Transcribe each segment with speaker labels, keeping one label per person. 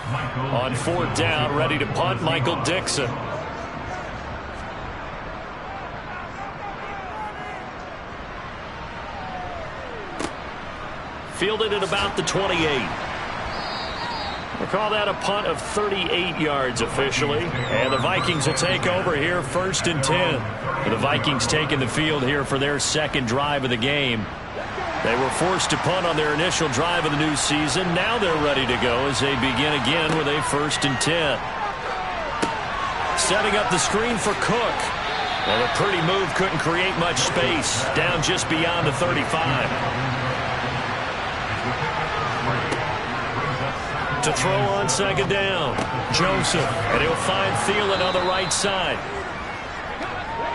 Speaker 1: On fourth down, ready to punt, Michael Dixon. Fielded at about the 28. We'll call that a punt of 38 yards officially. And the Vikings will take over here, 1st and 10. The Vikings taking the field here for their second drive of the game. They were forced to punt on their initial drive of the new season. Now they're ready to go as they begin again with a 1st and 10. Setting up the screen for Cook. Well, a pretty move couldn't create much space. Down just beyond the 35. To throw on second down. Joseph. And he'll find Thielen on the right side.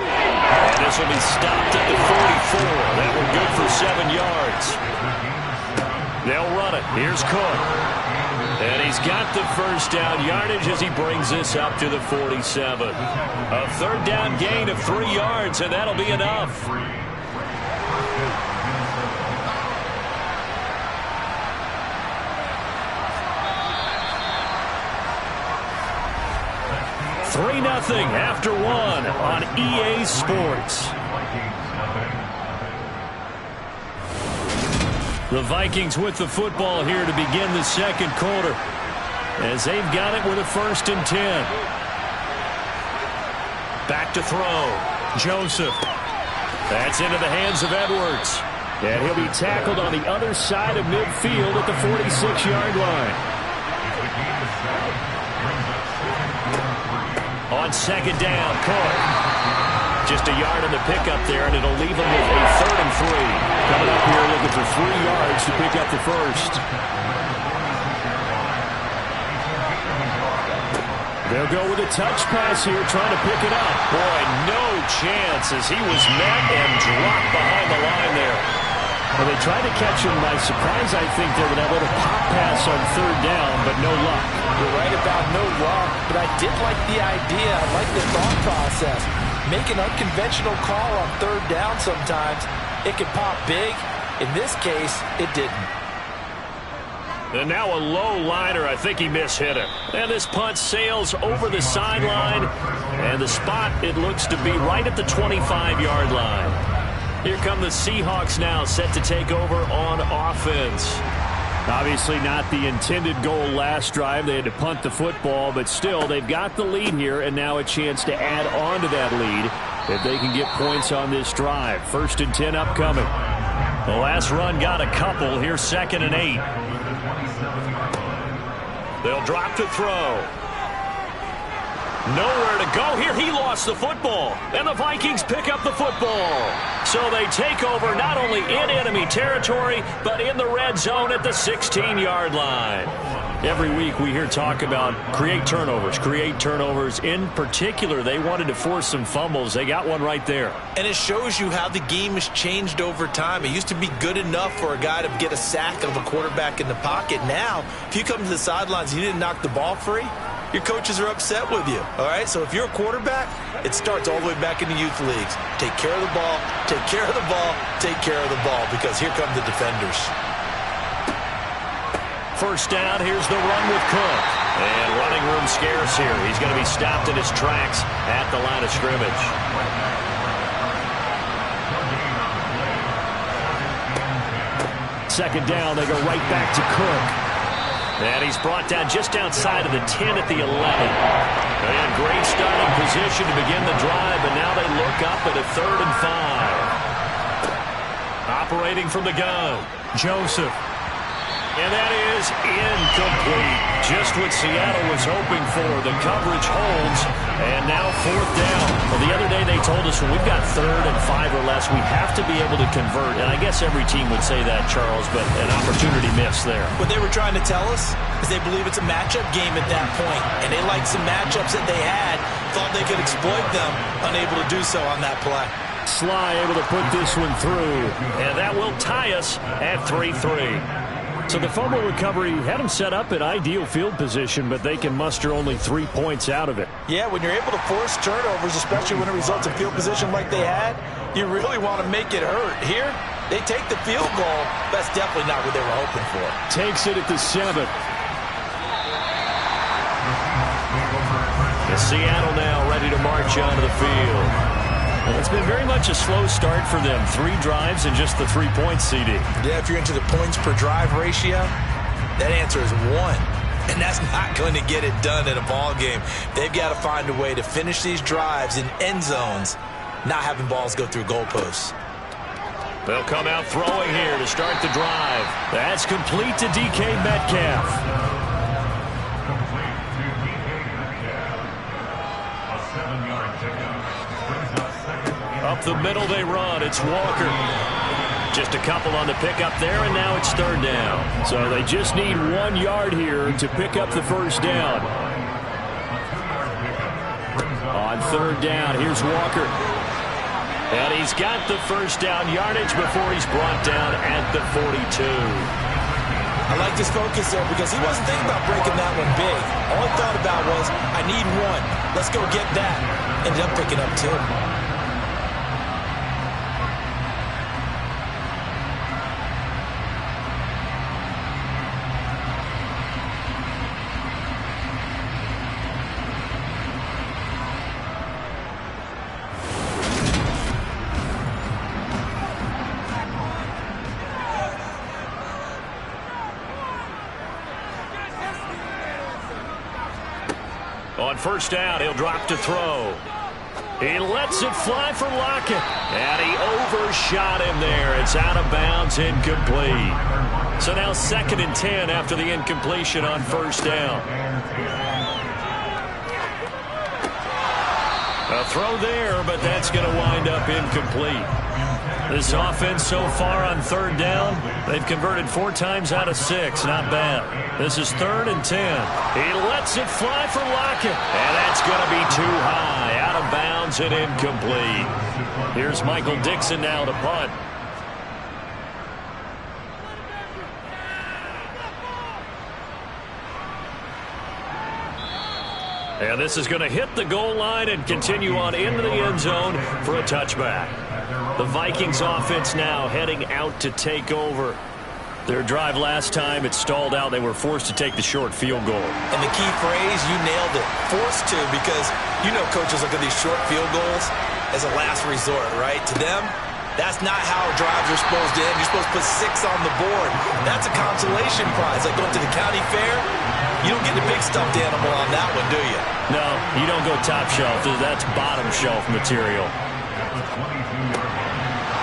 Speaker 1: And this will be stopped at the 44. That one good for 7 yards. They'll run it. Here's Cook. And he's got the first down yardage as he brings this up to the 47. A third down gain of 3 yards, and that'll be enough. Nothing after one on EA Sports. The Vikings with the football here to begin the second quarter as they've got it with a 1st and 10. Back to throw. Joseph. That's into the hands of Edwards. And he'll be tackled on the other side of midfield at the 46-yard line. On second down, Cook. Just a yard on the pickup there, and it'll leave him with a 3rd and 3. Coming up here looking for 3 yards to pick up the first. They'll go with a touch pass here, trying to pick it up. Boy, no chance as he was met and dropped behind the line there. Well, they tried to catch him by surprise, I think, there with that little pop pass on 3rd down, but no luck.
Speaker 2: You're right about no luck, but I did like the idea. I like the thought process. Make an unconventional call on 3rd down sometimes. It can pop big. In this case, it didn't.
Speaker 1: And now a low liner. I think he mishit it. And this punt sails over the sideline. And the spot, it looks to be right at the 25-yard line. Here come the Seahawks now, set to take over on offense. Obviously not the intended goal last drive. They had to punt the football, but still, they've got the lead here, and now a chance to add on to that lead if they can get points on this drive. 1st and 10 upcoming. The last run got a couple. Here's 2nd and 8. They'll drop to throw. Nowhere to go here. He lost the football, and the Vikings pick up the football. So they take over not only in enemy territory, but in the red zone at the 16-yard line. Every week we hear talk about create turnovers. In particular, they wanted to force some fumbles. They got one right there.
Speaker 2: And it shows you how the game has changed over time. It used to be good enough for a guy to get a sack of a quarterback in the pocket. Now, if you come to the sidelines and you didn't knock the ball free, your coaches are upset with you, all right? So if you're a quarterback, it starts all the way back in the youth leagues. Take care of the ball, take care of the ball, take care of the ball, because here come the defenders.
Speaker 1: First down, here's the run with Cook. And running room scarce here. He's going to be stopped in his tracks at the line of scrimmage. Second down, they go right back to Cook. And he's brought down just outside of the 10 at the 11. And great starting position to begin the drive, and now they look up at a 3rd and 5. Operating from the gun, Joseph. And that is incomplete. Just what Seattle was hoping for. The coverage holds, and now 4th down. Well, the other day they told us when we've got 3rd and 5 or less, we have to be able to convert. And I guess every team would say that, Charles, but an opportunity missed there.
Speaker 2: What they were trying to tell us is they believe it's a matchup game at that point, and they liked some matchups that they had, thought they could exploit them, unable to do so on that play.
Speaker 1: Sly able to put this one through, and that will tie us at 3-3. So the fumble recovery had them set up at ideal field position, but they can muster only 3 points out of it.
Speaker 2: Yeah, when you're able to force turnovers, especially when it results in field position like they had, you really want to make it hurt. Here, they take the field goal. That's definitely not what they were hoping for.
Speaker 1: Takes it at the 7. Seattle now ready to march onto the field. Well, it's been very much a slow start for them. 3 drives and just the 3 points, CD.
Speaker 2: Yeah, if you're into the points per drive ratio, that answer is 1. And that's not going to get it done in a ball game. They've got to find a way to finish these drives in end zones, not having balls go through goalposts.
Speaker 1: They'll come out throwing here to start the drive. That's complete to DK Metcalf. Up the middle they run. It's Walker. Just a couple on the pickup there, and now it's 3rd down. So they just need 1 yard here to pick up the first down. On 3rd down, here's Walker. And he's got the first down yardage before he's brought down at the 42.
Speaker 2: I like this focus there because he wasn't thinking about breaking that one big. All he thought about was, I need 1. Let's go get that. Ended up picking up 2.
Speaker 1: On 1st down, he'll drop to throw. He lets it fly for Lockett. And he overshot him there. It's out of bounds, incomplete. So now 2nd and 10 after the incompletion on 1st down. A throw there, but that's going to wind up incomplete. This offense so far on 3rd down, they've converted 4 times out of 6. Not bad. This is 3rd and 10. He lets it fly for Lockett. And that's going to be too high. Out of bounds and incomplete. Here's Michael Dixon now to punt. And this is going to hit the goal line and continue on into the end zone for a touchback. The Vikings offense now heading out to take over. Their drive last time, it stalled out. They were forced to take the short field goal.
Speaker 2: And the key phrase, you nailed it. Forced to, because you know coaches look at these short field goals as a last resort, right? To them, that's not how drives are supposed to end. You're supposed to put 6 on the board. That's a consolation prize. Like going to the county fair, you don't get the big stuffed animal on that one, do you?
Speaker 1: No, you don't go top shelf. That's bottom shelf material.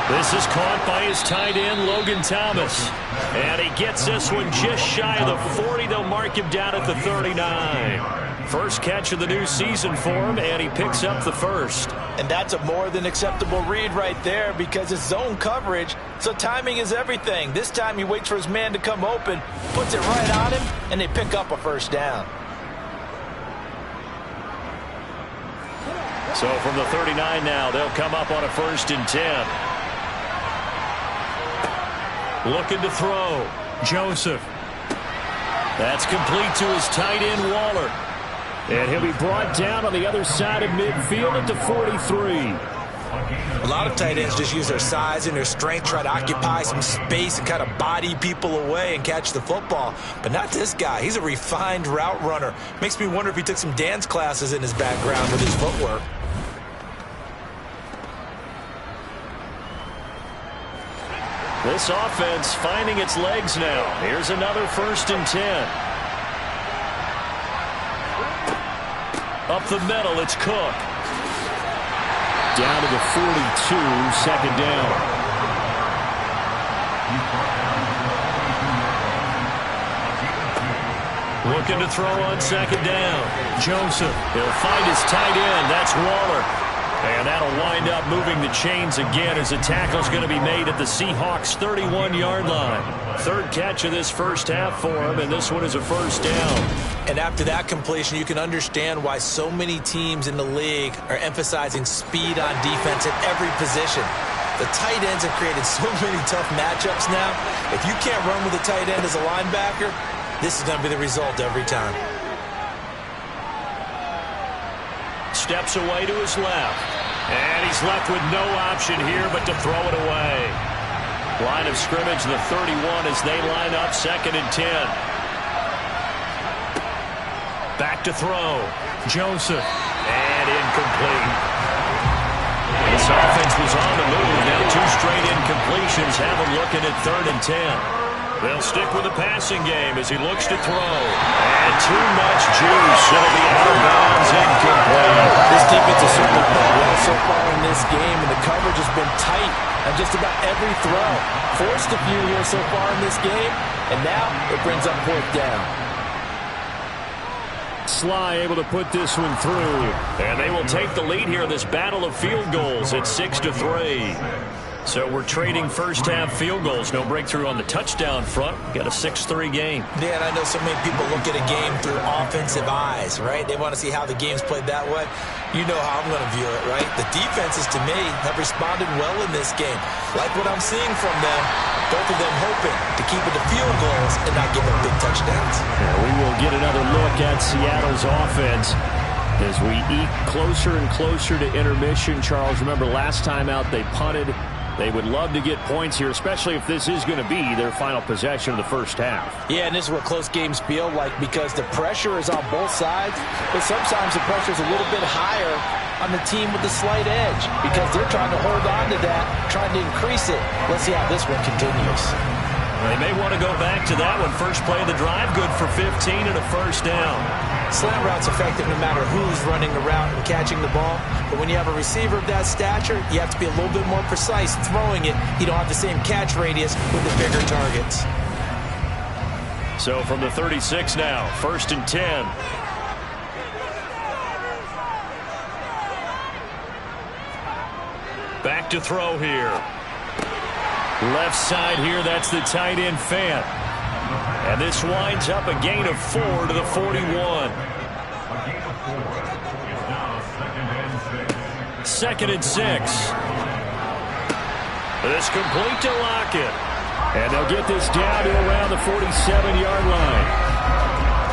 Speaker 1: This is caught by his tight end, Logan Thomas. And he gets this one just shy of the 40. They'll mark him down at the 39. First catch of the new season for him, and he picks up the first.
Speaker 2: And that's a more than acceptable read right there because it's zone coverage, so timing is everything. This time he waits for his man to come open, puts it right on him, and they pick up a first down.
Speaker 1: So from the 39 now, they'll come up on a 1st and 10. Looking to throw. Joseph. That's complete to his tight end, Waller. And he'll be brought down on the other side of midfield at the 43.
Speaker 2: A lot of tight ends just use their size and their strength, try to occupy some space and kind of body people away and catch the football. But not this guy. He's a refined route runner. Makes me wonder if he took some dance classes in his background with his footwork.
Speaker 1: This offense finding its legs now. Here's another 1st and 10. Up the middle, it's Cook. Down to the 42, 2nd down. Looking to throw on 2nd down. Joseph, he'll find his tight end. That's Waller. And that'll wind up moving the chains again as the tackle's going to be made at the Seahawks' 31-yard line. 3rd catch of this first half for him, and this one is a first down.
Speaker 2: And after that completion, you can understand why so many teams in the league are emphasizing speed on defense at every position. The tight ends have created so many tough matchups now. If you can't run with a tight end as a linebacker, this is going to be the result every time.
Speaker 1: Steps away to his left. And he's left with no option here but to throw it away. Line of scrimmage, the 31 as they line up 2nd and 10. Back to throw. Joseph. And incomplete. This offense was on the move. Now 2 straight incompletions have them looking at 3rd and 10. They'll stick with the passing game as he looks to throw. And too much juice. It'll be out of bounds, incomplete.
Speaker 2: This defense has certainly played well so far in this game, and the coverage has been tight on just about every throw. Forced a few here so far in this game, and now it brings up 4th down.
Speaker 1: Sly able to put this one through. And they will take the lead here in this battle of field goals at 6-3. So we're trading first-half field goals. No breakthrough on the touchdown front. Got a 6-3 game.
Speaker 2: Yeah, and I know so many people look at a game through offensive eyes, right? They want to see how the game's played that way. You know how I'm going to view it, right? The defenses, to me, have responded well in this game. Like what I'm seeing from them, both of them hoping to keep it to field goals and not give up big touchdowns.
Speaker 1: Yeah, we will get another look at Seattle's offense as we eke closer and closer to intermission. Charles, remember last time out they punted. They would love to get points here, especially if this is going to be their final possession of the first half.
Speaker 2: Yeah, and this is what close games feel like because the pressure is on both sides, but sometimes the pressure is a little bit higher on the team with the slight edge because they're trying to hold on to that, trying to increase it. Let's see how this one continues.
Speaker 1: They may want to go back to that one. First play of the drive, good for 15 and a first down.
Speaker 2: Slant route's effective no matter who's running the route and catching the ball. But when you have a receiver of that stature, you have to be a little bit more precise throwing it. You don't have the same catch radius with the bigger targets.
Speaker 1: So from the 36 now, 1st and 10. Back to throw here. Left side here, that's the tight end Fant. And this winds up a gain of 4 to the 41. 2nd and 6. This complete to Lockett. And they'll get this down to around the 47-yard line.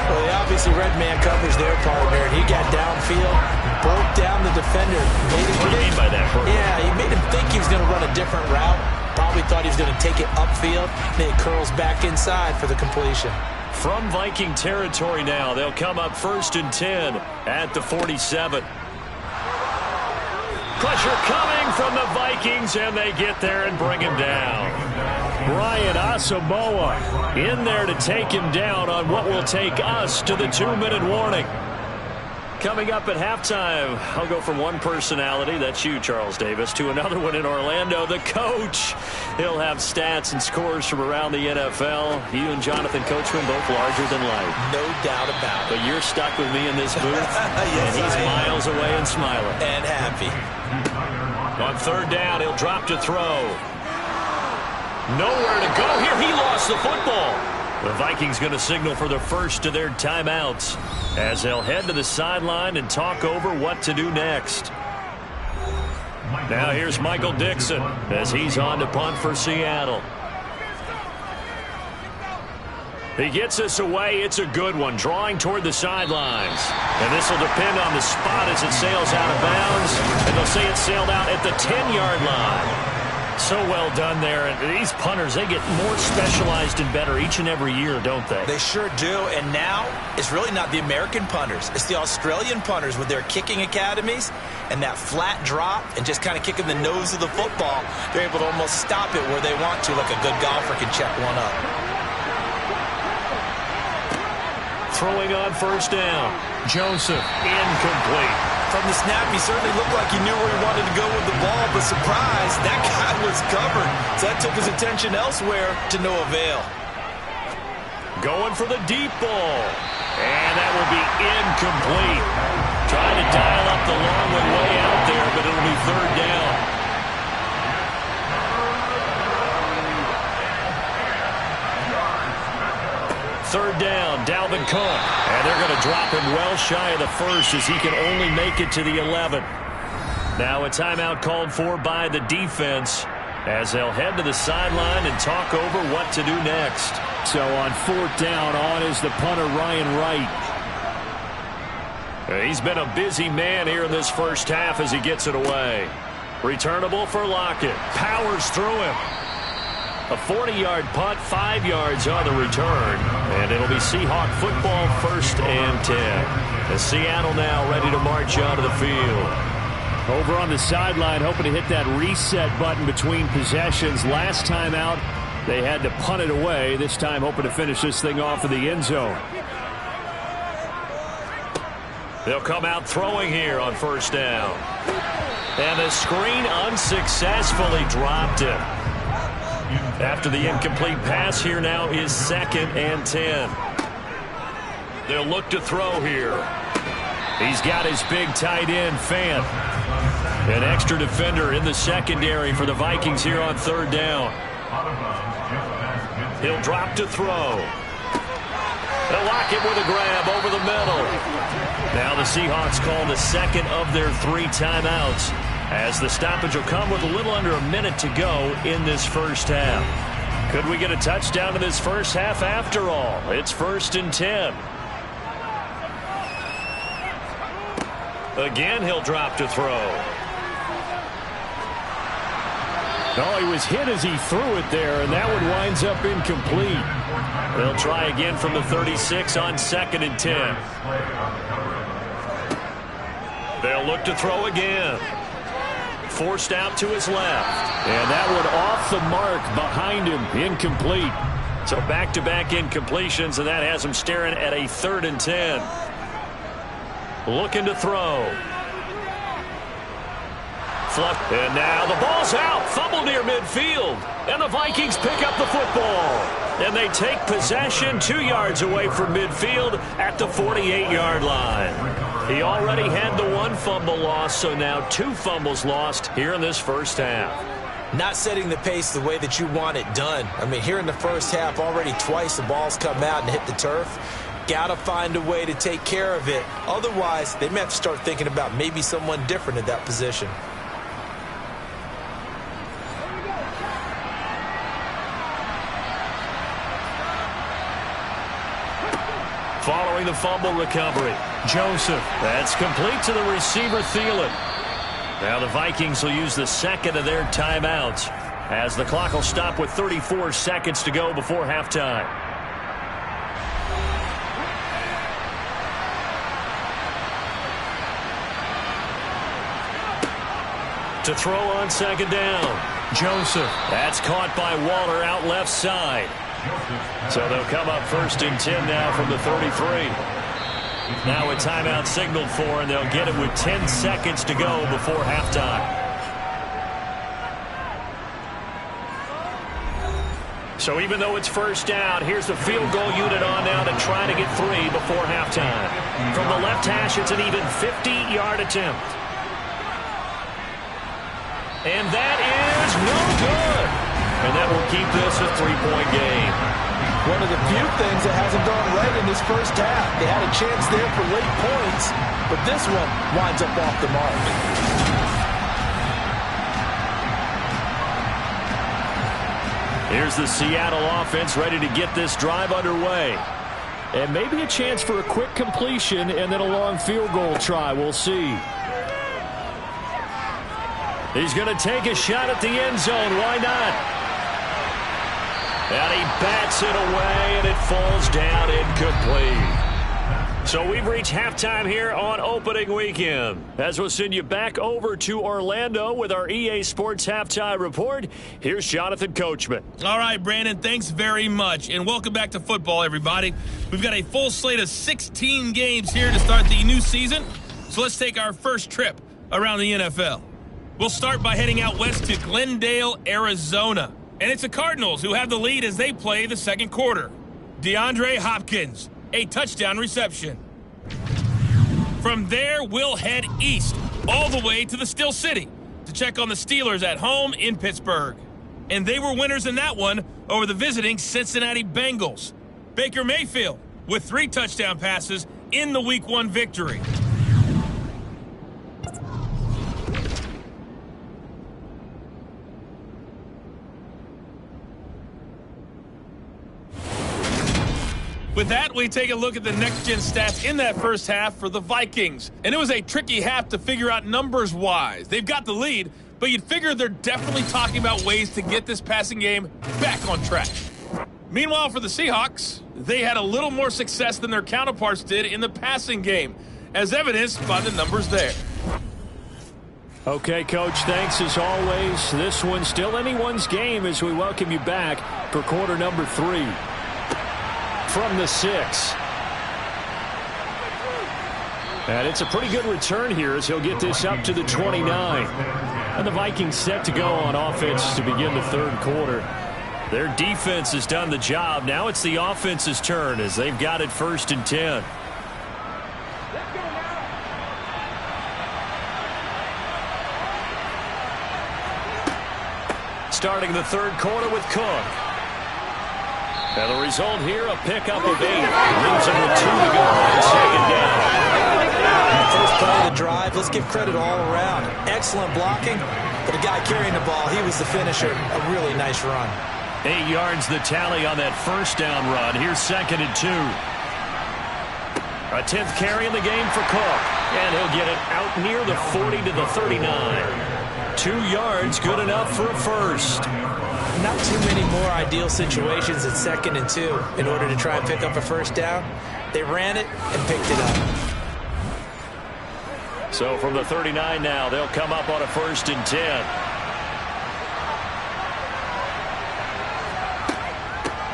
Speaker 2: Well, they obviously read man coverage their partner, and he got downfield, broke down the defender.
Speaker 1: What do you mean by that?
Speaker 2: Yeah, he made him think he was going to run a different route. Probably thought he was going to take it upfield. Then he curls back inside for the completion.
Speaker 1: From Viking territory now, they'll come up 1st and 10 at the 47. Pressure coming from the Vikings, and they get there and bring him down. Brian Asamoah in there to take him down on what will take us to the 2-minute warning. Coming up at halftime, I'll go from one personality, that's you, Charles Davis, to another one in Orlando, the coach. He'll have stats and scores from around the NFL. You and Jonathan Coachman, both larger than life.
Speaker 2: No doubt about it.
Speaker 1: But you're stuck with me in this booth, yes, and he's miles away and smiling.
Speaker 2: And happy.
Speaker 1: On 3rd down, he'll drop to throw. Nowhere to go here. He lost the football. The Vikings going to signal for the first of their timeouts as they'll head to the sideline and talk over what to do next. Now here's Michael Dixon as he's on to punt for Seattle. He gets us away. It's a good one, drawing toward the sidelines. And this will depend on the spot as it sails out of bounds. And they'll say it sailed out at the 10-yard line. So well done there. And these punters, they get more specialized and better each and every year, don't they?
Speaker 2: They sure do. And now it's really not the American punters. It's the Australian punters with their kicking academies and that flat drop and just kind of kicking the nose of the football. They're able to almost stop it where they want to, like a good golfer can check one up.
Speaker 1: Throwing on 1st down. Joseph, incomplete.
Speaker 2: From the snap, he certainly looked like he knew where he wanted to go with the ball, but surprise, that guy was covered. So that took his attention elsewhere to no avail.
Speaker 1: Going for the deep ball. And that will be incomplete. Trying to dial up the long one way out there, but it'll be 3rd down. Third down, Dalvin Cook. And they're going to drop him well shy of the first as he can only make it to the 11. Now a timeout called for by the defense as they'll head to the sideline and talk over what to do next. So on 4th down, on is the punter, Ryan Wright. He's been a busy man here in this first half as he gets it away. Returnable for Lockett. Powers through him. A 40-yard punt, 5 yards on the return, and it'll be Seahawk football, 1st and 10. And Seattle now ready to march onto the field.
Speaker 3: Over on the sideline, hoping to hit that reset button between possessions. Last time out, they had to punt it away. This time, hoping to finish this thing off in the end zone.
Speaker 1: They'll come out throwing here on 1st down. And the screen unsuccessfully dropped it. After the incomplete pass, here now is 2nd and 10. They'll look to throw here. He's got his big tight end, Fant. An extra defender in the secondary for the Vikings here on 3rd down. He'll drop to throw. They'll lock it with a grab over the middle. Now the Seahawks call the 2nd of their 3 timeouts, as the stoppage will come with a little under a minute to go in this first half. Could we get a touchdown in this first half after all? It's 1st and 10. Again, he'll drop to throw.
Speaker 3: Oh, he was hit as he threw it there, and that one winds up incomplete.
Speaker 1: They'll try again from the 36 on 2nd and 10. They'll look to throw again. Forced out to his left.
Speaker 3: And that one off the mark behind him, incomplete.
Speaker 1: So back-to-back incompletions, and that has him staring at a 3rd and 10. Looking to throw. And now the ball's out. Fumble near midfield. And the Vikings pick up the football. And they take possession 2 yards away from midfield at the 48-yard line. He already had the 1 fumble loss, so now 2 fumbles lost here in this first half.
Speaker 2: Not setting the pace the way that you want it done. I mean, here in the first half, already twice the ball's come out and hit the turf. Got to find a way to take care of it. Otherwise, they may have to start thinking about maybe someone different at that position.
Speaker 1: Following the fumble recovery, Joseph. That's complete to the receiver, Thielen. Now the Vikings will use the 2nd of their timeouts, as the clock will stop with 34 seconds to go before halftime. To throw on 2nd down, Joseph. That's caught by Waller out left side. So they'll come up 1st and 10 now from the 33. Now a timeout signaled for, and they'll get it with 10 seconds to go before halftime. So even though it's 1st down, here's the field goal unit on now to try to get 3 before halftime. From the left hash, it's an even 50-yard attempt. And that is no good. And that will keep this a 3-point game.
Speaker 2: One of the few things that hasn't gone right in this first half. They had a chance there for late points, but this one winds up off the mark.
Speaker 1: Here's the Seattle offense ready to get this drive underway.
Speaker 3: And maybe a chance for a quick completion and then a long field goal try. We'll see.
Speaker 1: He's going to take a shot at the end zone. Why not? And he bats it away, and it falls down incomplete. So we've reached halftime here on opening weekend. As we'll send you back over to Orlando with our EA Sports Halftime Report, here's Jonathan Coachman.
Speaker 4: All right, Brandon, thanks very much. And welcome back to football, everybody. We've got a full slate of 16 games here to start the new season. So let's take our first trip around the NFL. We'll start by heading out west to Glendale, Arizona. And it's the Cardinals who have the lead as they play the second quarter. DeAndre Hopkins, a touchdown reception. From there, we'll head east all the way to the Steel City to check on the Steelers at home in Pittsburgh. And they were winners in that one over the visiting Cincinnati Bengals. Baker Mayfield with 3 touchdown passes in the Week 1 victory. With that, we take a look at the next-gen stats in that first half for the Vikings. And it was a tricky half to figure out numbers-wise. They've got the lead, but you'd figure they're definitely talking about ways to get this passing game back on track. Meanwhile, for the Seahawks, they had a little more success than their counterparts did in the passing game, as evidenced by the numbers there.
Speaker 3: Okay, Coach, thanks as always. This one's still anyone's game as we welcome you back for quarter number 3. From the 6. And it's a pretty good return here as he'll get this up to the 29. And the Vikings set to go on offense to begin the third quarter. Their defense has done the job. Now it's the offense's turn as they've got it 1st and 10. Starting the third quarter with Cook. And the result here, a pickup of 8. Leaves him with 2 to go on 2nd down.
Speaker 2: First play of the drive, let's give credit all around. Excellent blocking, but the guy carrying the ball, he was the finisher. A really nice run.
Speaker 3: 8 yards the tally on that first down run. Here's 2nd and 2. A 10th carry in the game for Cook. And he'll get it out near the 40 to the 39. 2 yards, good enough for a first.
Speaker 2: Not too many more ideal situations at 2nd and 2 in order to try and pick up a first down. They ran it and picked it up.
Speaker 3: So from the 39 now, they'll come up on a 1st and 10.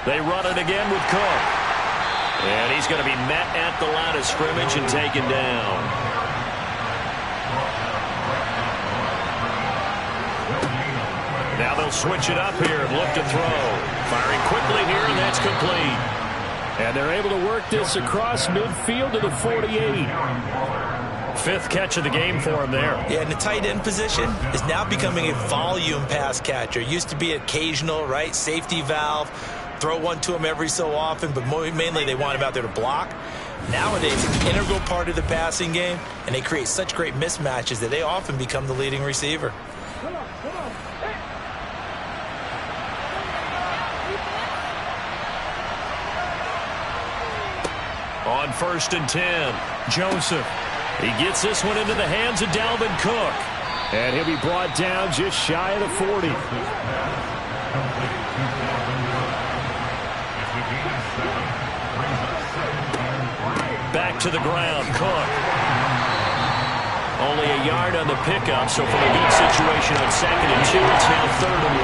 Speaker 3: They run it again with Cook. And he's going to be met at the line of scrimmage and taken down. Now they'll switch it up here and look to throw. Firing quickly here, and that's complete. And they're able to work this across midfield to the 48. 5th catch of the game for him there.
Speaker 2: Yeah, and the tight end position is now becoming a volume pass catcher. Used to be occasional, right? Safety valve. Throw one to him every so often, but mainly they want him out there to block. Nowadays, an integral part of the passing game, and they create such great mismatches that they often become the leading receiver.
Speaker 3: On 1st and 10, Joseph. He gets this one into the hands of Dalvin Cook. And he'll be brought down just shy of the 40. Back to the ground, Cook. Only a yard on the pickup, so from a good situation on 2nd and 2, it's now 3rd and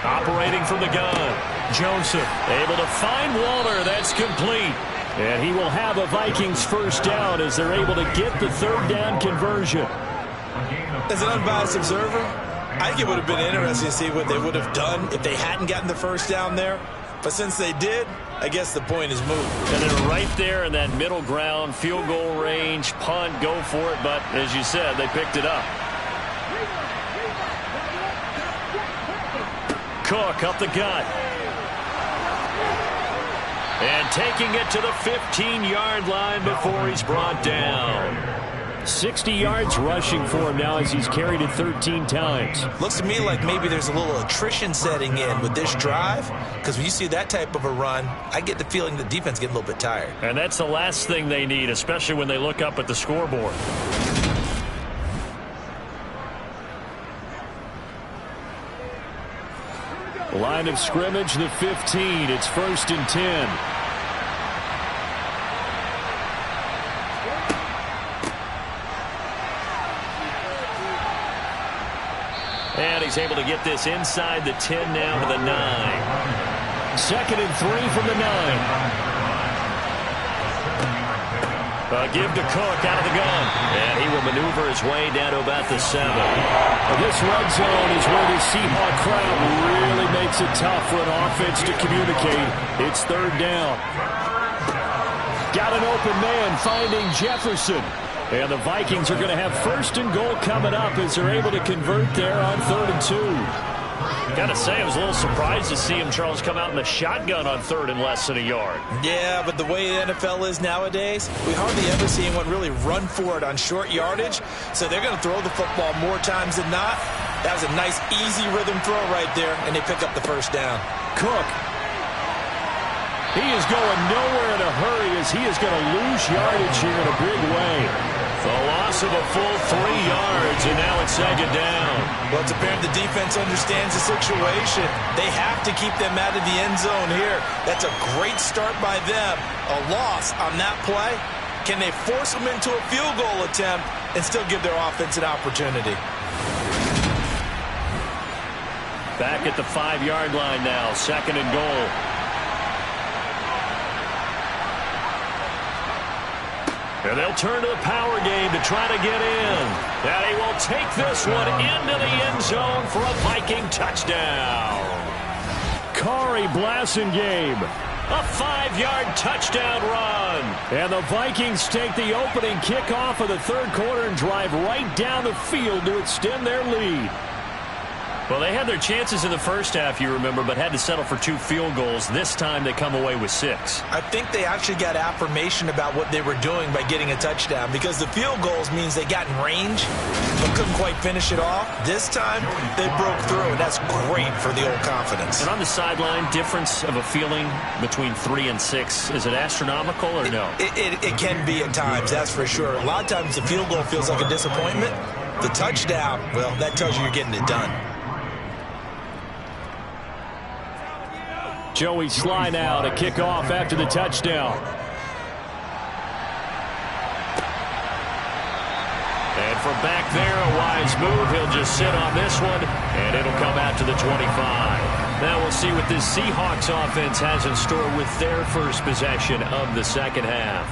Speaker 3: 1. Operating from the gun, Joseph able to find Waller. That's complete. And he will have a Vikings first down as they're able to get the 3rd down conversion.
Speaker 2: As an unbiased observer, I think it would have been interesting to see what they would have done if they hadn't gotten the first down there. But since they did, I guess the point is moved.
Speaker 3: And they're right there in that middle ground, field goal range, punt, go for it. But as you said, they picked it up. Cook up the gut. And taking it to the 15-yard line before he's brought down. 60 yards rushing for him now as he's carried it 13 times.
Speaker 2: Looks to me like maybe there's a little attrition setting in with this drive, because when you see that type of a run, I get the feeling the defense getting a little bit tired.
Speaker 3: And that's the last thing they need, especially when they look up at the scoreboard. Line of scrimmage, the 15. It's 1st and 10. And he's able to get this inside the 10 now to the 9. 2nd and 3 from the 9. Give to Cook out of the gun. And he will maneuver his way down to about the 7. This red zone is where the Seahawk crowd really makes it tough for an offense to communicate. It's 3rd down. Got an open man finding Jefferson. And the Vikings are going to have 1st and goal coming up as they're able to convert there on 3rd and 2. Gotta say, I was a little surprised to see him, Charles, come out in the shotgun on 3rd and less than a yard.
Speaker 2: Yeah, but the way the NFL is nowadays, we hardly ever see anyone really run for it on short yardage. So they're going to throw the football more times than not. That was a nice, easy rhythm throw right there, and they pick up the first down.
Speaker 3: Cook. He is going nowhere in a hurry as he is going to lose yardage here in a big way.
Speaker 1: The loss of a full 3 yards, and now it's second down.
Speaker 2: Well, it's apparent the defense understands the situation. They have to keep them out of the end zone here. That's a great start by them. A loss on that play. Can they force them into a field goal attempt and still give their offense an opportunity?
Speaker 1: Back at the 5-yard line now, second and goal. And they'll turn to the power game to try to get in. And he will take this one into the end zone for a Viking touchdown.
Speaker 3: Kari Blasingame.
Speaker 1: A 5-yard touchdown run.
Speaker 3: And the Vikings take the opening kickoff of the third quarter and drive right down the field to extend their lead.
Speaker 1: Well, they had their chances in the first half, you remember, but had to settle for 2 field goals. This time they come away with 6.
Speaker 2: I think they actually got affirmation about what they were doing by getting a touchdown, because the field goals means they got in range but couldn't quite finish it off. This time they broke through, and that's great for the old confidence.
Speaker 1: And on the sideline, difference of a feeling between 3 and 6, is it astronomical or no?
Speaker 2: It can be at times, that's for sure. A lot of times the field goal feels like a disappointment. The touchdown, well, that tells you you're getting it done.
Speaker 3: Joey Sly now to kick off after the touchdown.
Speaker 1: And from back there, a wise move. He'll just sit on this one, and it'll come out to the 25. Now we'll see what this Seahawks offense has in store with their first possession of the second half.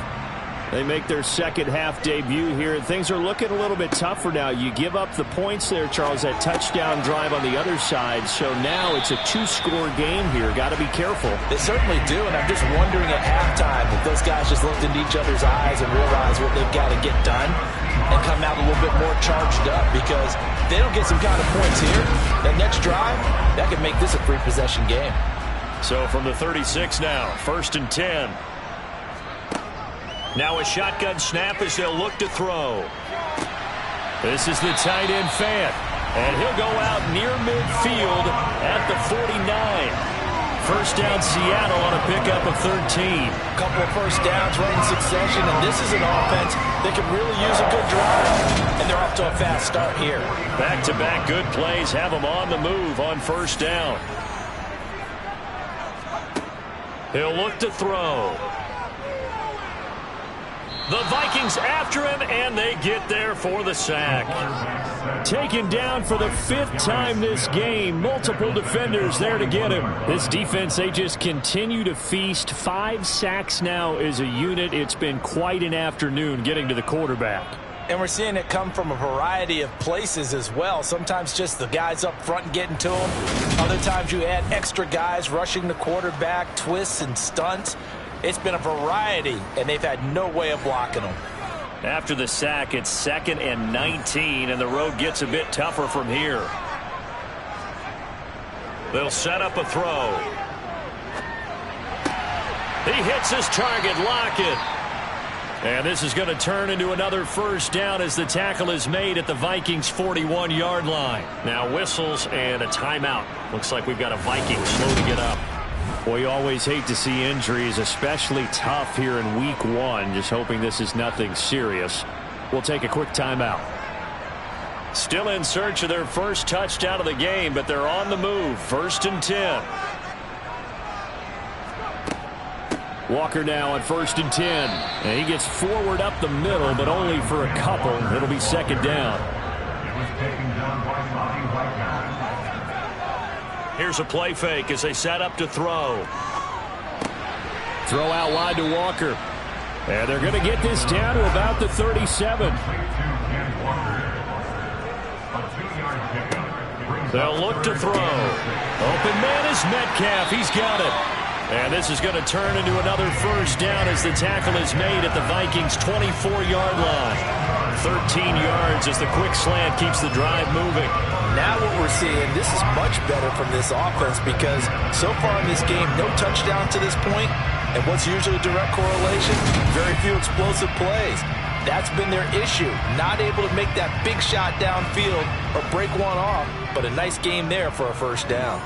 Speaker 3: They make their second half debut here. Things are looking a little bit tougher now. You give up the points there, Charles, that touchdown drive on the other side. So now it's a 2-score game here. Got to be careful.
Speaker 2: They certainly do, and I'm just wondering at halftime if those guys just looked into each other's eyes and realized what they've got to get done and come out a little bit more charged up, because if they don't get some kind of points here, that next drive, that could make this a 3-possession game.
Speaker 1: So from the 36 now, 1st and 10. Now a shotgun snap as they'll look to throw.
Speaker 3: This is the tight end Fant.
Speaker 1: And he'll go out near midfield at the 49. First down Seattle on a pickup of 13.
Speaker 2: A couple of first downs right in succession, and this is an offense that can really use a good drive. And they're off to a fast start here.
Speaker 1: Back-to-back good plays have them on the move on first down. He'll look to throw. The Vikings after him, and they get there for the sack.
Speaker 3: Taken down for the 5th time this game. Multiple defenders there to get him. This defense, they just continue to feast. 5 sacks now as a unit. It's been quite an afternoon getting to the quarterback.
Speaker 2: And we're seeing it come from a variety of places as well. Sometimes just the guys up front and getting to him. Other times you add extra guys rushing the quarterback, twists and stunts. It's been a variety, and they've had no way of blocking them.
Speaker 1: After the sack, it's 2nd and 19, and the road gets a bit tougher from here. They'll set up a throw. He hits his target, Lockett. And this is going to turn into another first down as the tackle is made at the Vikings' 41-yard line. Now whistles and a timeout. Looks like we've got a Viking slow to get up.
Speaker 3: Well, you always hate to see injuries, especially tough here in week 1. Just hoping this is nothing serious. We'll take a quick timeout.
Speaker 1: Still in search of their first touchdown of the game, but they're on the move. 1st and 10.
Speaker 3: Walker now on 1st and 10. And he gets forward up the middle, but only for a couple. It'll be second down.
Speaker 1: Here's a play fake as they set up to throw.
Speaker 3: Throw out wide to Walker. And they're going to get this down to about the 37.
Speaker 1: They'll look to throw. Open man is Metcalf. He's got it. And this is going to turn into another first down as the tackle is made at the Vikings' 24-yard line. 13 yards as the quick slant keeps the drive moving.
Speaker 2: Now what we're seeing, this is much better from this offense, because so far in this game, no touchdown to this point, and what's usually a direct correlation, very few explosive plays. That's been their issue, not able to make that big shot downfield or break one off, but a nice game there for a first down.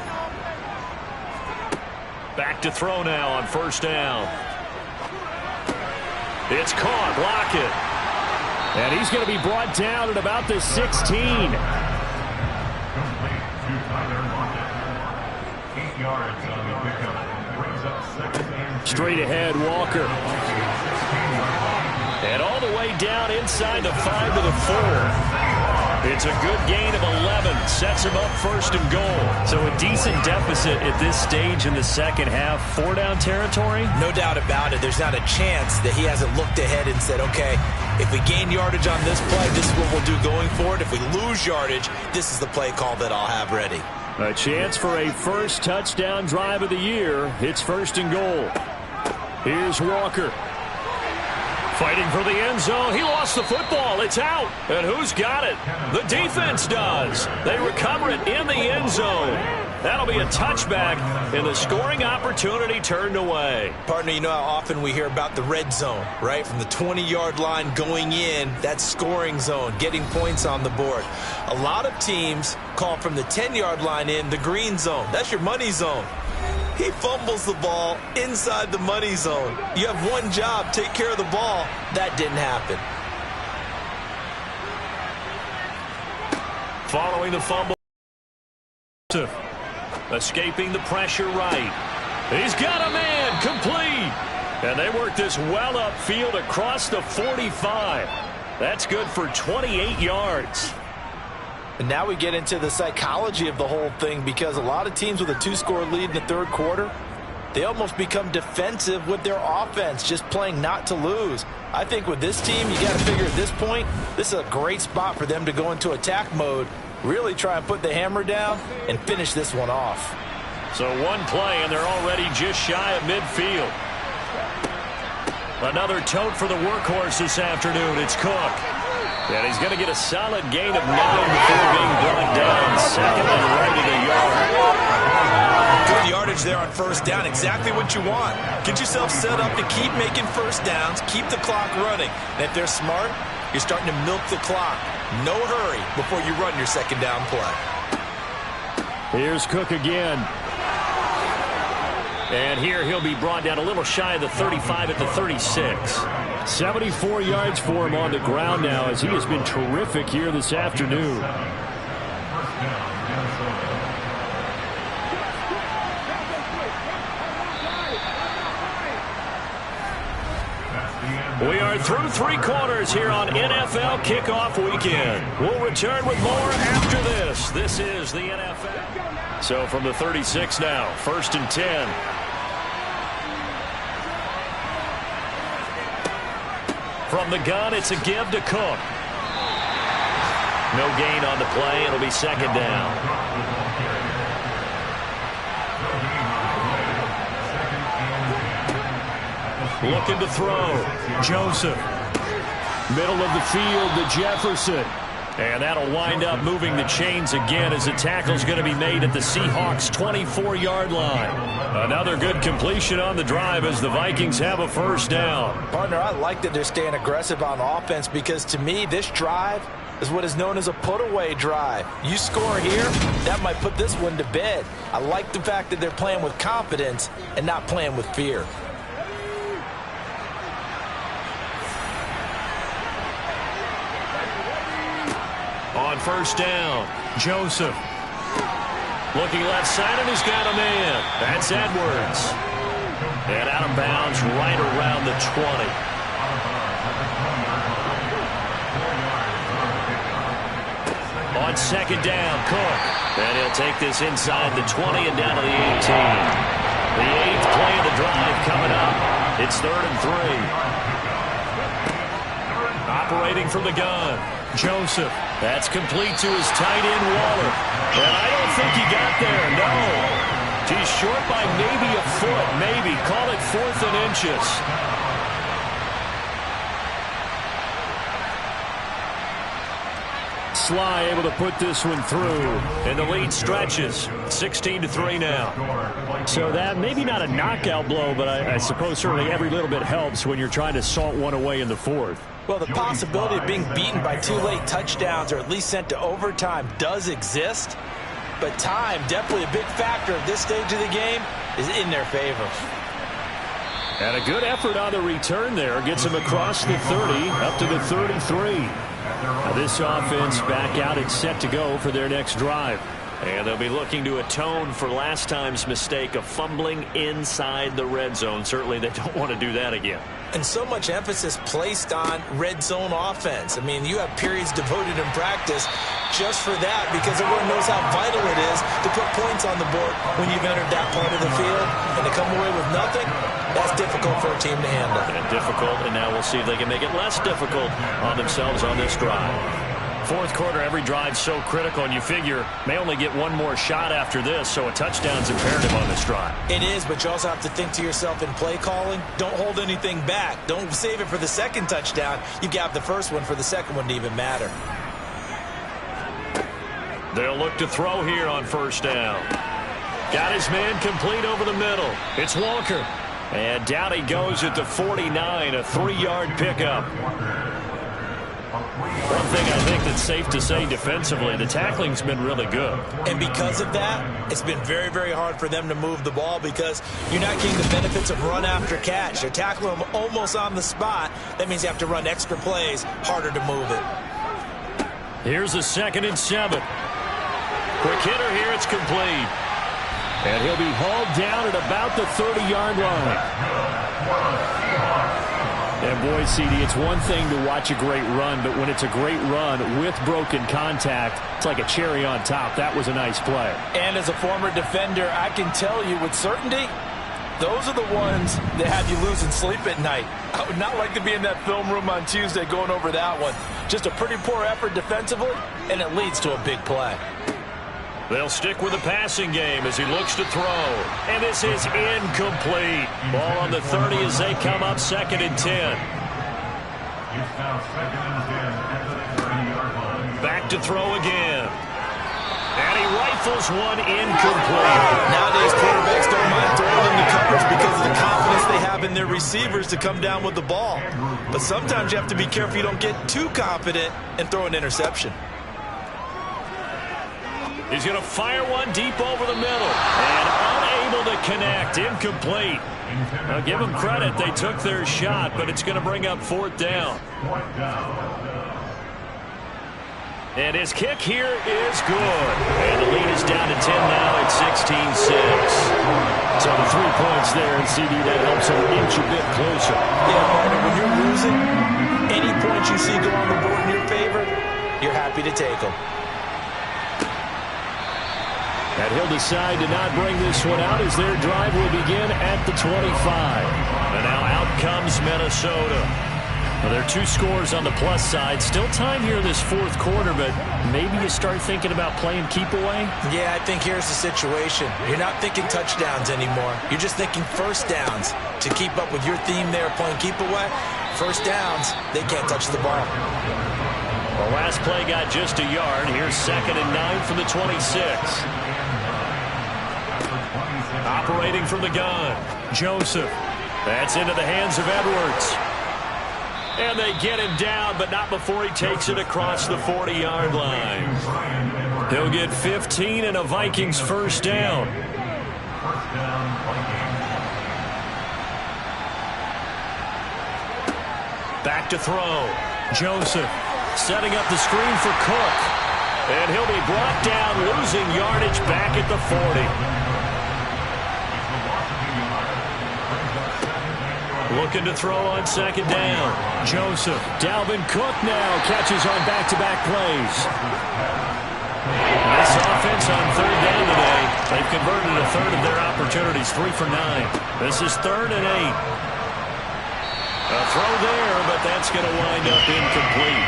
Speaker 1: Back to throw now on first down. It's caught. Lockett.
Speaker 3: And he's going to be brought down at about the 16. Straight ahead, Walker. And all the way down inside the 5 to the 4. It's a good gain of 11. Sets him up first and goal.
Speaker 1: So a decent deficit at this stage in the second half. 4-down territory?
Speaker 2: No doubt about it. There's not a chance that he hasn't looked ahead and said, okay, if we gain yardage on this play, this is what we'll do going forward. If we lose yardage, this is the play call that I'll have ready.
Speaker 3: A chance for a first touchdown drive of the year. It's first and goal. Here's Walker.
Speaker 1: Fighting for the end zone. He lost the football. It's out. And who's got it? The defense does. They recover it in the end zone. That'll be a touchback, and the scoring opportunity turned away.
Speaker 2: Partner, you know how often we hear about the red zone, right? From the 20-yard line going in, that's scoring zone, getting points on the board. A lot of teams call from the 10-yard line in the green zone. That's your money zone. He fumbles the ball inside the money zone. You have one job, take care of the ball. That didn't happen.
Speaker 1: Following the fumble. Escaping the pressure right. He's got a man, complete. And they work this well upfield across the 45. That's good for 28 yards.
Speaker 2: And now we get into the psychology of the whole thing, because a lot of teams with a 2-score lead in the third quarter, they almost become defensive with their offense, just playing not to lose. I think with this team, you got to figure at this point, this is a great spot for them to go into attack mode, really try and put the hammer down and finish this one off.
Speaker 1: So one play, and they're already just shy of midfield. Another tote for the workhorse this afternoon. It's Cook. And he's going to get a solid gain of 9 before being brought down. Second and right at a yard.
Speaker 2: Good yardage there on first down. Exactly what you want. Get yourself set up to keep making first downs, keep the clock running. And if they're smart, you're starting to milk the clock. No hurry before you run your second down play.
Speaker 3: Here's Cook again.
Speaker 1: And here he'll be brought down a little shy of the 35 at the 36.
Speaker 3: 74 yards for him on the ground now, as he has been terrific here this afternoon.
Speaker 1: We are through 3 quarters here on NFL Kickoff Weekend. We'll return with more after this. This is the NFL. So from the 36 now, first and 10. From the gun, it's a give to Cook. No gain on the play. It'll be second down. Looking to throw. Joseph.
Speaker 3: Middle of the field to Jefferson.
Speaker 1: And that'll wind up moving the chains again as the tackle's going to be made at the Seahawks' 24-yard line. Another good completion on the drive as the Vikings have a first down.
Speaker 2: Partner, I like that they're staying aggressive on offense, because to me, this drive is what is known as a put-away drive. You score here, that might put this one to bed. I like the fact that they're playing with confidence and not playing with fear.
Speaker 1: On first down, Joseph. Looking left side, and he's got a man. That's Edwards. And out of bounds right around the 20. On second down, Cook. And he'll take this inside the 20 and down to the 18. The 8th play of the drive coming up. It's 3rd and 3. Operating from the gun, Joseph. That's complete to his tight end, Waller. And I don't think he got there, no. He's short by maybe a foot, maybe. Call it 4th and inches.
Speaker 3: Sly able to put this one through.
Speaker 1: And the lead stretches. 16-3 now.
Speaker 3: So that maybe not a knockout blow, but I suppose certainly every little bit helps when you're trying to salt one away in the 4th.
Speaker 2: Well, the possibility of being beaten by 2 late touchdowns or at least sent to overtime does exist. But time, definitely a big factor at this stage of the game, is in their favor.
Speaker 3: And a good effort on the return there. Gets him across the 30, up to the 33. Now this offense back out and set to go for their next drive.
Speaker 1: And they'll be looking to atone for last time's mistake of fumbling inside the red zone. Certainly they don't want to do that again.
Speaker 2: And so much emphasis placed on red zone offense. I mean, you have periods devoted in practice just for that because everyone knows how vital it is to put points on the board when you've entered that part of the field. And to come away with nothing, that's difficult for a team to handle.
Speaker 1: And difficult, and now we'll see if they can make it less difficult on themselves on this drive. Fourth quarter, every drive so critical, and you figure may only get one more shot after this, so a touchdown's imperative on this drive.
Speaker 2: It is, but you also have to think to yourself in play calling, don't hold anything back. Don't save it for the second touchdown. You got the first one for the second one to even matter.
Speaker 1: They'll look to throw here on first down. Got his man complete over the middle. It's Walker. And down he goes at the 49, a 3-yard pickup. One thing I think that's safe to say defensively, the tackling's been really good.
Speaker 2: And because of that, it's been very, very hard for them to move the ball because you're not getting the benefits of run after catch. They're tackling them almost on the spot. That means you have to run extra plays, harder to move it.
Speaker 1: Here's a 2nd and 7. Quick hitter here, it's complete.
Speaker 3: And he'll be hauled down at about the 30-yard line. And boy, CD, it's one thing to watch a great run, but when it's a great run with broken contact, it's like a cherry on top. That was a nice play.
Speaker 2: And as a former defender, I can tell you with certainty, those are the ones that have you losing sleep at night. I would not like to be in that film room on Tuesday going over that one. Just a pretty poor effort defensively, and it leads to a big play.
Speaker 1: They'll stick with the passing game as he looks to throw. And this is incomplete. Ball on the 30 as they come up 2nd and 10. Back to throw again. And he rifles one incomplete.
Speaker 2: Nowadays, quarterbacks don't mind throwing into coverage because of the confidence they have in their receivers to come down with the ball. But sometimes you have to be careful you don't get too confident and throw an interception.
Speaker 1: He's going to fire one deep over the middle. And unable to connect. Incomplete. Now give them credit. They took their shot, but it's going to bring up 4th down. And his kick here is good. And the lead is down to 10 now at 16-6. So the 3 points there, and CD, that helps him inch a bit closer.
Speaker 2: Yeah, partner, when you're losing, any points you see go on the board in your favor, you're happy to take them.
Speaker 3: And he'll decide to not bring this one out as their drive will begin at the 25.
Speaker 1: And now out comes Minnesota. Well, there are 2 scores on the plus side. Still time here in this 4th quarter, but maybe you start thinking about playing keep away?
Speaker 2: Yeah, I think here's the situation. You're not thinking touchdowns anymore. You're just thinking first downs. To keep up with your theme there, playing keep away, first downs, they can't touch the ball.
Speaker 1: The last play got just a yard. Here's 2nd and 9 from the 26. Operating from the gun, Joseph. That's into the hands of Edwards. And they get him down, but not before he takes it across the 40-yard line. He'll get 15 and a Vikings first down. Back to throw. Joseph setting up the screen for Cook. And he'll be brought down, losing yardage back at the 40. Looking to throw on 2nd down. Joseph. Dalvin Cook now catches on back-to-back plays. This offense on 3rd down today. They've converted a third of their opportunities, 3 for 9. This is 3rd and 8. A throw there, but that's going to wind up incomplete.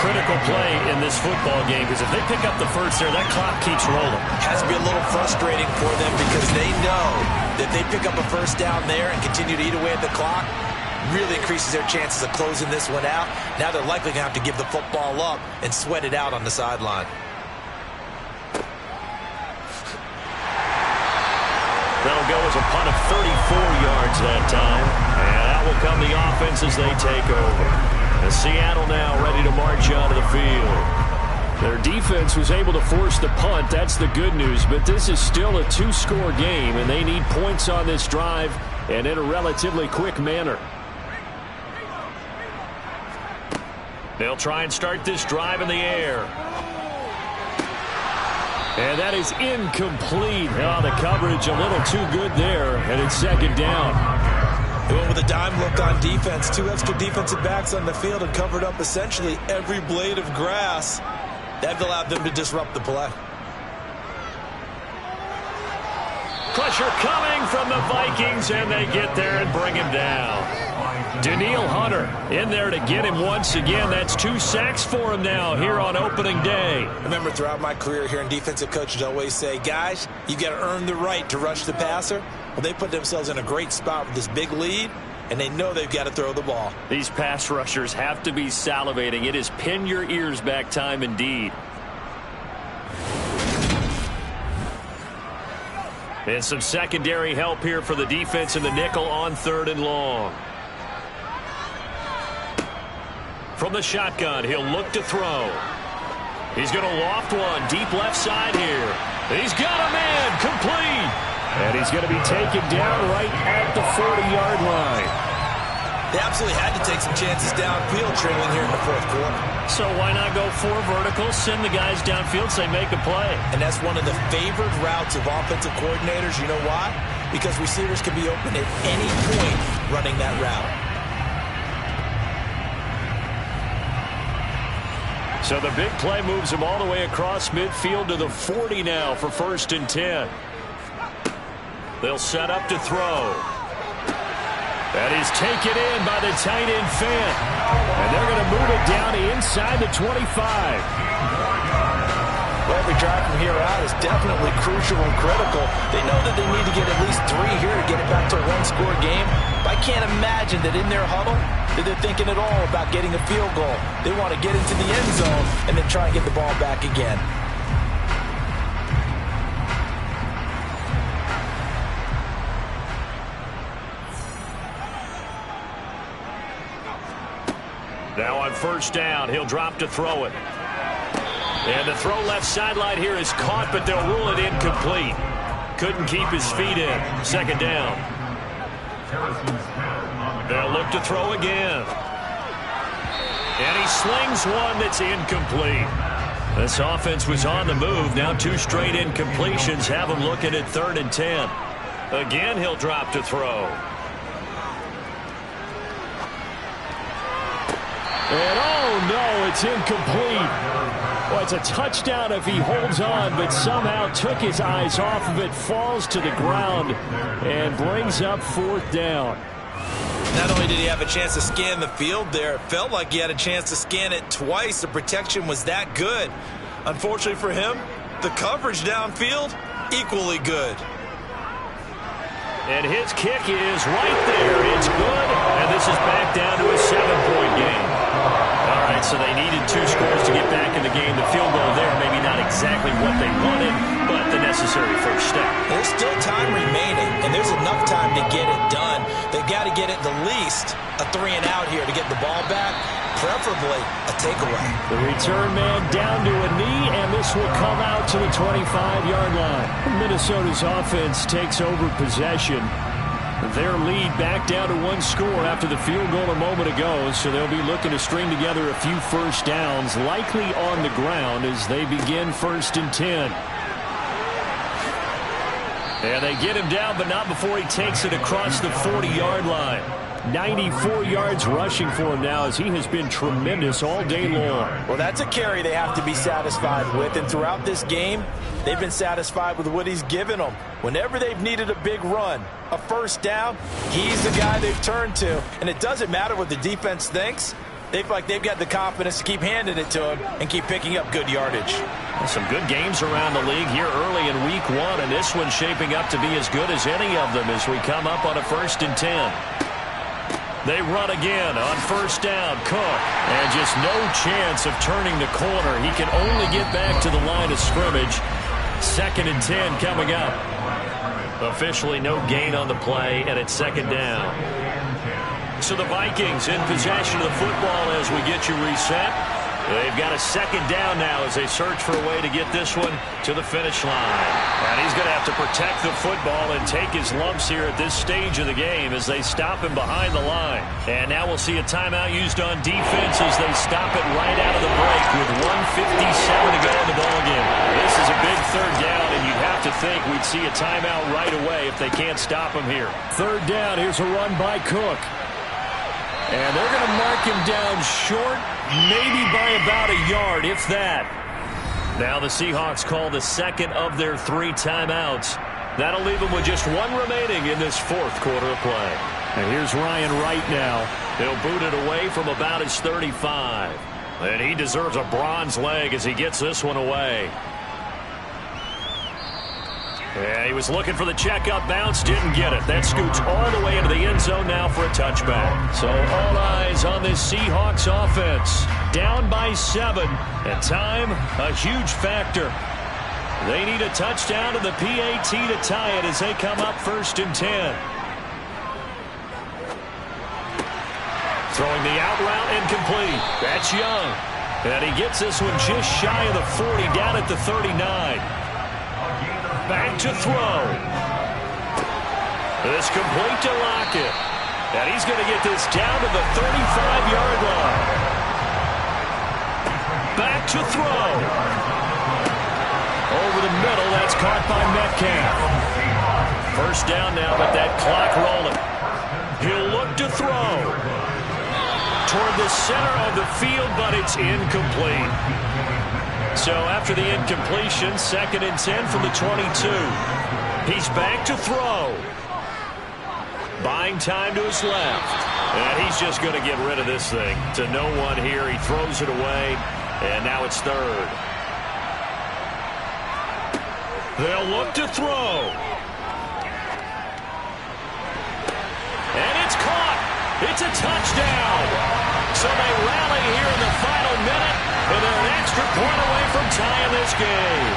Speaker 1: Critical play in this football game because if they pick up the first there, that clock keeps rolling.
Speaker 2: Has to be a little frustrating for them because they know that they pick up a first down there and continue to eat away at the clock, really increases their chances of closing this one out. Now they're likely going to have to give the football up and sweat it out on the sideline.
Speaker 1: That'll go as a punt of 34 yards that time. And out will come the offense as they take over. And Seattle now ready to march onto the field.
Speaker 3: Their defense was able to force the punt. That's the good news. But this is still a 2-score game, and they need points on this drive and in a relatively quick manner.
Speaker 1: They'll try and start this drive in the air.
Speaker 3: And that is incomplete. Oh, the coverage a little too good there, and it's second down.
Speaker 2: They went with a dime look on defense. 2 extra defensive backs on the field and covered up essentially every blade of grass. That allowed them to disrupt the play.
Speaker 1: Pressure coming from the Vikings, and they get there and bring him down. Danielle Hunter in there to get him once again. That's 2 sacks for him now here on opening day.
Speaker 2: Remember, throughout my career here in defensive coaches always say, guys, you got to earn the right to rush the passer. Well, they put themselves in a great spot with this big lead, and they know they've got to throw the ball.
Speaker 1: These pass rushers have to be salivating. It is pin your ears back time indeed. And some secondary help here for the defense in the nickel on 3rd and long. From the shotgun, he'll look to throw. He's going to loft one deep left side here. He's got a man complete.
Speaker 3: And he's going to be taken down right at the 40-yard line.
Speaker 2: They absolutely had to take some chances downfield trailing here in the 4th quarter.
Speaker 1: So why not go 4 verticals, send the guys downfield, say make a play.
Speaker 2: And that's one of the favored routes of offensive coordinators. You know why? Because receivers can be open at any point running that route.
Speaker 1: So the big play moves him all the way across midfield to the 40 now for 1st and 10. They'll set up to throw. That is taken in by the tight end Fant. And they're going to move it down inside the 25.
Speaker 2: Well, every drive from here out is definitely crucial and critical. They know that they need to get at least 3 here to get it back to a 1-score game. But I can't imagine that in their huddle that they're thinking at all about getting a field goal. They want to get into the end zone and then try and get the ball back again.
Speaker 1: Now on 1st down, he'll drop to throw it. And the throw left sideline here is caught, but they'll rule it incomplete. Couldn't keep his feet in. 2nd down. They'll look to throw again. And he slings one that's incomplete. This offense was on the move. Now 2 straight incompletions have him looking at 3rd and 10. Again, he'll drop to throw.
Speaker 3: And oh no, it's incomplete. Well, it's a touchdown if he holds on, but somehow took his eyes off of it, falls to the ground, and brings up 4th down.
Speaker 2: Not only did he have a chance to scan the field there, it felt like he had a chance to scan it twice. The protection was that good. Unfortunately for him, the coverage downfield, equally good.
Speaker 1: And his kick is right there. It's good, and this is back down to a 7-point game. All right, so they needed 2 scores to get back in the game. The field goal there, maybe not exactly what they wanted, but the necessary first step.
Speaker 2: There's still time remaining, and there's enough time to get it done. They've got to get at the least a 3-and-out here to get the ball back, preferably a takeaway.
Speaker 3: The return man down to a knee, and this will come out to the 25-yard line. Minnesota's offense takes over possession. Their lead back down to 1 score after the field goal a moment ago, so they'll be looking to string together a few first downs, likely on the ground as they begin 1st and 10. And they get him down, but not before he takes it across the 40-yard line. 94 yards rushing for him now as he has been tremendous all day long.
Speaker 2: Well, that's a carry they have to be satisfied with, and throughout this game, they've been satisfied with what he's given them. Whenever they've needed a big run, a first down, he's the guy they've turned to. And it doesn't matter what the defense thinks. They feel like they've got the confidence to keep handing it to him and keep picking up good yardage.
Speaker 1: Some good games around the league here early in week 1, and this one's shaping up to be as good as any of them as we come up on a 1st and 10. They run again on 1st down. Cook, and just no chance of turning the corner. He can only get back to the line of scrimmage. 2nd and 10 coming up. Officially no gain on the play, and it's 2nd down. So the Vikings in possession of the football as we get you reset. They've got a second down now as they search for a way to get this one to the finish line. And he's going to have to protect the football and take his lumps here at this stage of the game as they stop him behind the line. And now we'll see a timeout used on defense as they stop it right out of the break with 1:57 to go in the ballgame. This is a big third down, and you'd have to think we'd see a timeout right away if they can't stop him here.
Speaker 3: Third down. Here's a run by Cook. And they're going to mark him down short, maybe by about a yard, if that.
Speaker 1: Now the Seahawks call the second of their 3 timeouts. That'll leave them with just 1 remaining in this fourth quarter of play.
Speaker 3: And here's Ryan Wright now.
Speaker 1: He'll boot it away from about his 35. And he deserves a bronze leg as he gets this one away. Yeah, he was looking for the checkup bounce, didn't get it. That scoots all the way into the end zone now for a touchback. So all eyes on this Seahawks offense. Down by 7, and time a huge factor. They need a touchdown to the PAT to tie it as they come up 1st and 10. Throwing the out route incomplete. That's Young. And he gets this one just shy of the 40 down at the 39. Back to throw. This complete to Lockett. And he's going to get this down to the 35-yard line. Back to throw. Over the middle, that's caught by Metcalf. First down now, but that clock rolling. He'll look to throw. Toward the center of the field, but it's incomplete. So after the incompletion, 2nd and 10 from the 22. He's back to throw. Buying time to his left. And he's just going to get rid of this thing. To no one here. He throws it away. And now it's 3rd. They'll look to throw. And it's caught. It's a touchdown. So they rally here in the final minute. And they're an extra point away from tying this game.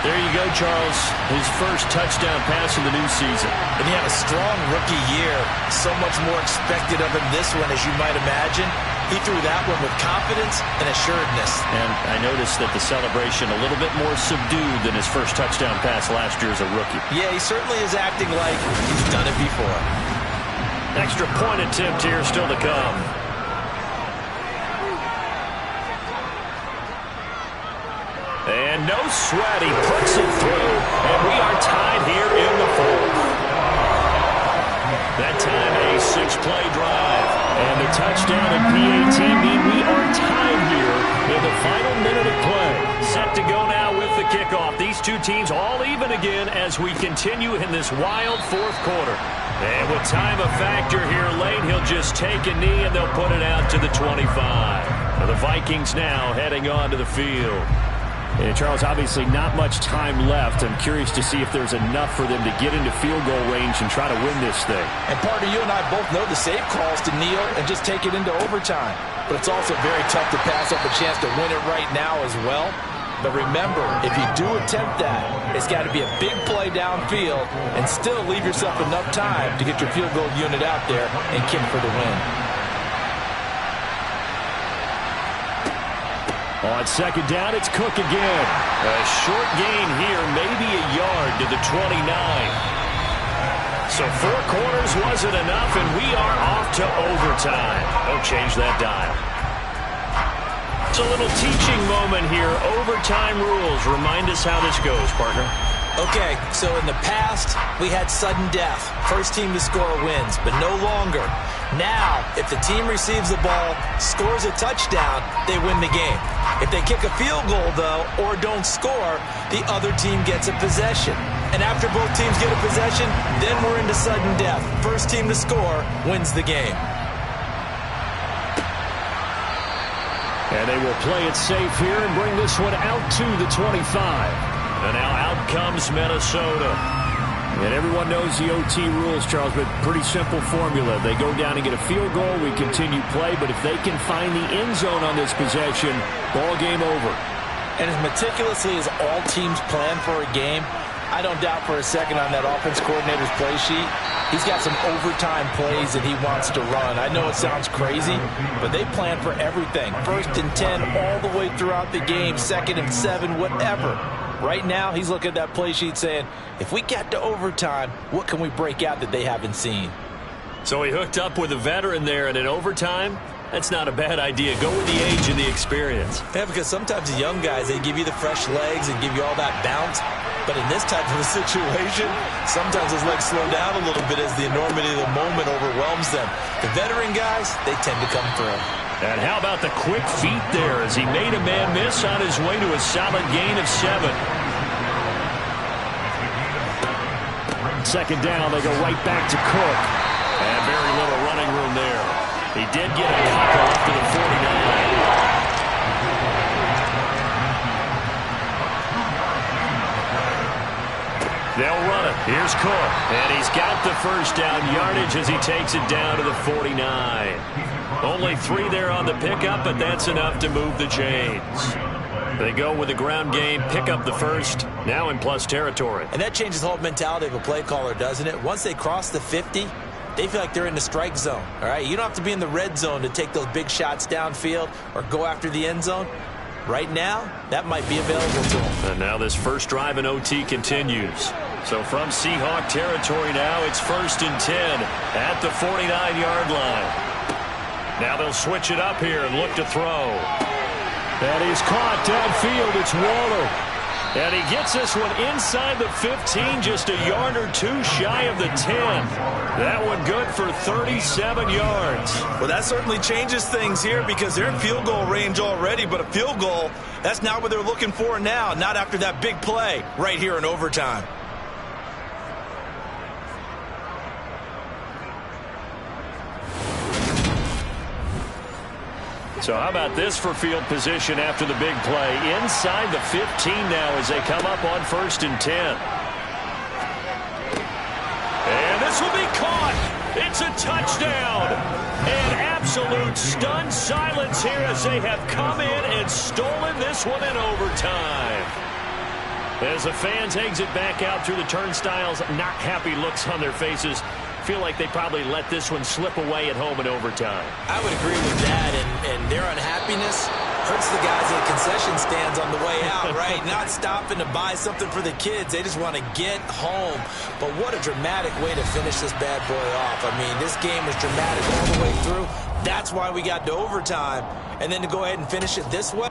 Speaker 3: There you go, Charles. His first touchdown pass of the new season.
Speaker 2: And he had a strong rookie year. So much more expected of him this one, as you might imagine. He threw that one with confidence and assuredness.
Speaker 3: And I noticed that the celebration a little bit more subdued than his first touchdown pass last year as a rookie.
Speaker 2: Yeah, he certainly is acting like he's done it before.
Speaker 1: Extra point attempt here still to come. And no sweat, he puts it through, and we are tied here in the 4th. That time a 6-play drive, and the touchdown and PAT mean we are tied here in the final minute of play. Set to go now with the kickoff. These two teams all even again as we continue in this wild 4th quarter. And with time a factor here late, he'll just take a knee and they'll put it out to the 25. And the Vikings now heading on to the field.
Speaker 3: And Charles, obviously not much time left. I'm curious to see if there's enough for them to get into field goal range and try to win this thing.
Speaker 2: And partner, you and I both know the safe calls to kneel and just take it into overtime. But it's also very tough to pass up a chance to win it right now as well. But remember, if you do attempt that, it's got to be a big play downfield and still leave yourself enough time to get your field goal unit out there and kick for the win.
Speaker 3: On 2nd down, it's Cook again.
Speaker 1: A short gain here, maybe a yard to the 29. So 4 quarters wasn't enough, and we are off to overtime. Don't change that dial. It's a little teaching moment here. Overtime rules. Remind us how this goes, partner.
Speaker 2: Okay, so in the past, we had sudden death. First team to score wins, but no longer. Now, if the team receives the ball, scores a touchdown, they win the game. If they kick a field goal, though, or don't score, the other team gets a possession. And after both teams get a possession, then we're into sudden death. First team to score wins the game.
Speaker 3: And they will play it safe here and bring this one out to the 25.
Speaker 1: And now out comes Minnesota.
Speaker 3: And everyone knows the OT rules, Charles, but pretty simple formula. They go down and get a field goal, we continue play, but if they can find the end zone on this possession, ball game over.
Speaker 2: And as meticulously as all teams plan for a game, I don't doubt for a second on that offense coordinator's play sheet, he's got some overtime plays that he wants to run. I know it sounds crazy, but they plan for everything. 1st and 10 all the way throughout the game, 2nd and 7, whatever. Right now, he's looking at that play sheet saying, if we get to overtime, what can we break out that they haven't seen?
Speaker 1: So he hooked up with a veteran there, and in overtime, that's not a bad idea. Go with the age and the experience.
Speaker 2: Yeah, because sometimes the young guys, they give you the fresh legs and give you all that bounce. But in this type of a situation, sometimes his legs slow down a little bit as the enormity of the moment overwhelms them. The veteran guys, they tend to come through.
Speaker 1: And how about the quick feet there as he made a man miss on his way to a solid gain of 7.
Speaker 3: 2nd down, they go right back to Cook.
Speaker 1: And very little running room there. He did get a couple up to the 49. They'll run it. Here's Cook. And he's got the first down yardage as he takes it down to the 49. Only 3 there on the pickup, but that's enough to move the chains. They go with the ground game, pick up the first, now in plus territory.
Speaker 2: And that changes the whole mentality of a play caller, doesn't it? Once they cross the 50, they feel like they're in the strike zone. All right, you don't have to be in the red zone to take those big shots downfield or go after the end zone. Right now, that might be available to them.
Speaker 1: And now this first drive in OT continues. So from Seahawk territory now, it's 1st and 10 at the 49-yard line. Now they'll switch it up here and look to throw.
Speaker 3: And he's caught downfield. It's Waller.
Speaker 1: And he gets this one inside the 15, just a yard or 2 shy of the 10. That one good for 37 yards.
Speaker 2: Well, that certainly changes things here because they're in field goal range already, but a field goal, that's not what they're looking for now, not after that big play right here in overtime.
Speaker 1: So how about this for field position after the big play? Inside the 15 now as they come up on 1st and 10. And this will be caught. It's a touchdown. And absolute stunned silence here as they have come in and stolen this one in overtime. As the fans exit back out through the turnstiles, not happy looks on their faces. Feel like they probably let this one slip away at home in overtime.
Speaker 2: I would agree with that, and their unhappiness hurts the guys at concession stands on the way out, right? Not stopping to buy something for the kids. They just want to get home. But what a dramatic way to finish this bad boy off. I mean, this game was dramatic all the way through. That's why we got to overtime. And then to go ahead and finish it this way.